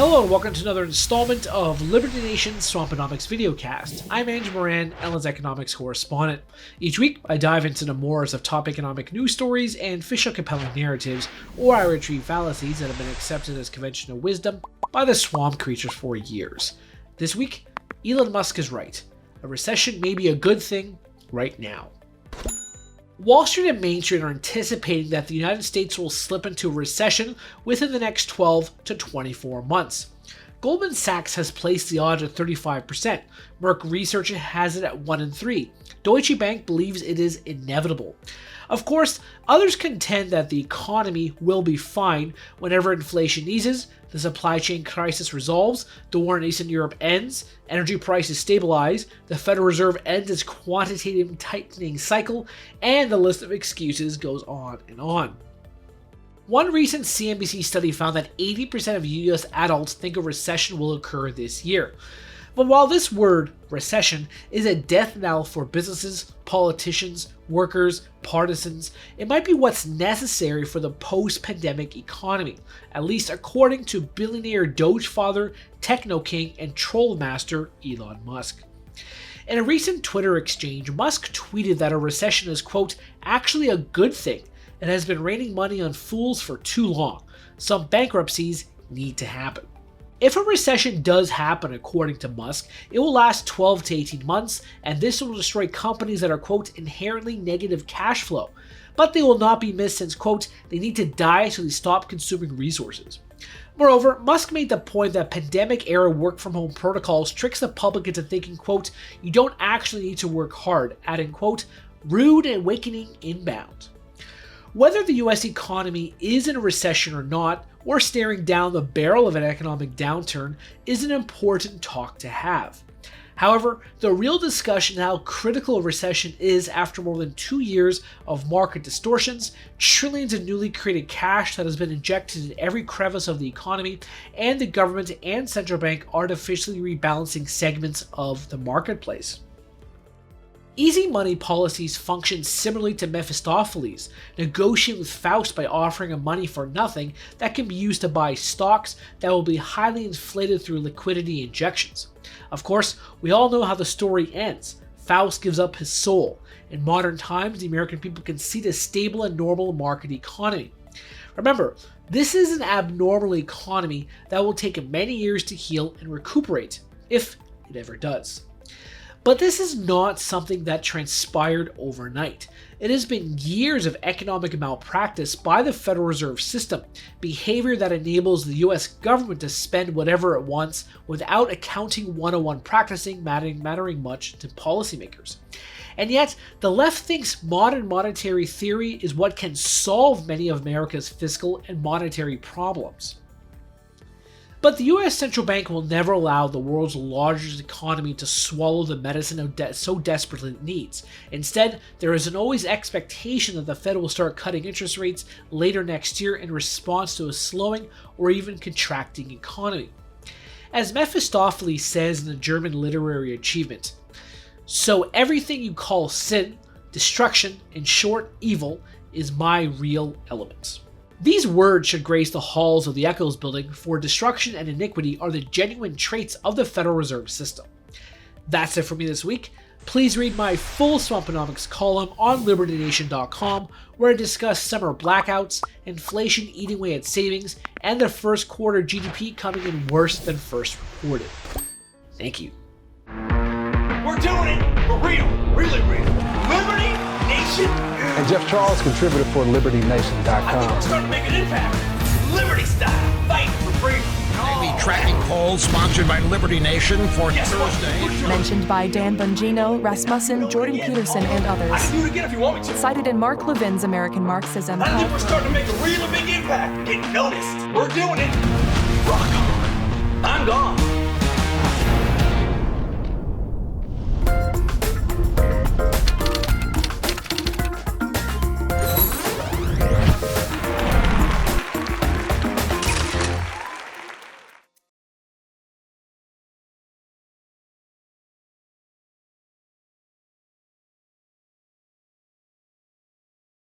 Hello and welcome to another installment of Liberty Nation's Swamponomics videocast. I'm Andrew Moran, Ellen's economics correspondent. Each week, I dive into the mores of top economic news stories and fish out compelling narratives, or I retrieve fallacies that have been accepted as conventional wisdom by the swamp creatures for years. This week, Elon Musk is right. A recession may be a good thing right now. Wall Street and Main Street are anticipating that the United States will slip into a recession within the next 12 to 24 months. Goldman Sachs has placed the odds at 35%. Merck Research has it at 1 in 3. Deutsche Bank believes it is inevitable. Of course, others contend that the economy will be fine whenever inflation eases, the supply chain crisis resolves, the war in Eastern Europe ends, energy prices stabilize, the Federal Reserve ends its quantitative tightening cycle, and the list of excuses goes on and on. One recent CNBC study found that 80% of US adults think a recession will occur this year. But while this word, recession, is a death knell for businesses, politicians, workers, partisans, it might be what's necessary for the post-pandemic economy, at least according to billionaire Doge father, techno king, and troll master Elon Musk. In a recent Twitter exchange, Musk tweeted that a recession is, quote, actually a good thing. It has been raining money on fools for too long. Some bankruptcies need to happen. If a recession does happen, according to Musk, it will last 12 to 18 months, and this will destroy companies that are, quote, inherently negative cash flow. But they will not be missed since, quote, they need to die so they stop consuming resources. Moreover, Musk made the point that pandemic-era work-from-home protocols tricks the public into thinking, quote, you don't actually need to work hard, adding, quote, rude and awakening inbound. Whether the US economy is in a recession or not, or staring down the barrel of an economic downturn, is an important talk to have. However, the real discussion how critical a recession is after more than 2 years of market distortions, trillions of newly created cash that has been injected in every crevice of the economy, and the government and central bank artificially rebalancing segments of the marketplace. Easy money policies function similarly to Mephistopheles, negotiating with Faust by offering him money for nothing that can be used to buy stocks that will be highly inflated through liquidity injections. Of course, we all know how the story ends. Faust gives up his soul. In modern times, the American people can see the stable and normal market economy. Remember, this is an abnormal economy that will take many years to heal and recuperate, if it ever does. But this is not something that transpired overnight. It has been years of economic malpractice by the Federal Reserve System, behavior that enables the US government to spend whatever it wants without accounting 101 practicing mattering much to policymakers. And yet, the left thinks modern monetary theory is what can solve many of America's fiscal and monetary problems. But the US central bank will never allow the world's largest economy to swallow the medicine so desperately it needs. Instead, there is an always expectation that the Fed will start cutting interest rates later next year in response to a slowing or even contracting economy. As Mephistopheles says in the German literary achievement, so everything you call sin, destruction, in short, evil, is my real element. These words should grace the halls of the Echoes building, for destruction and iniquity are the genuine traits of the Federal Reserve System. That's it for me this week. Please read my full Swamponomics column on LibertyNation.com, where I discuss summer blackouts, inflation eating away at savings, and the first quarter GDP coming in worse than first reported. Thank you. We're doing it for real, really real. Liberty Nation. And Jeff Charles, contributor for LibertyNation.com. I think we're starting to make an impact. Liberty style, fight for freedom. The tracking poll sponsored by Liberty Nation for Thursday. Mentioned by Dan Bongino, Rasmussen, Jordan Peterson, and I others. can do it again if you want me to. Cited in Mark Levin's American Marxism. I think we're starting to make a really big impact. Get noticed. We're doing it. Rock on. I'm gone.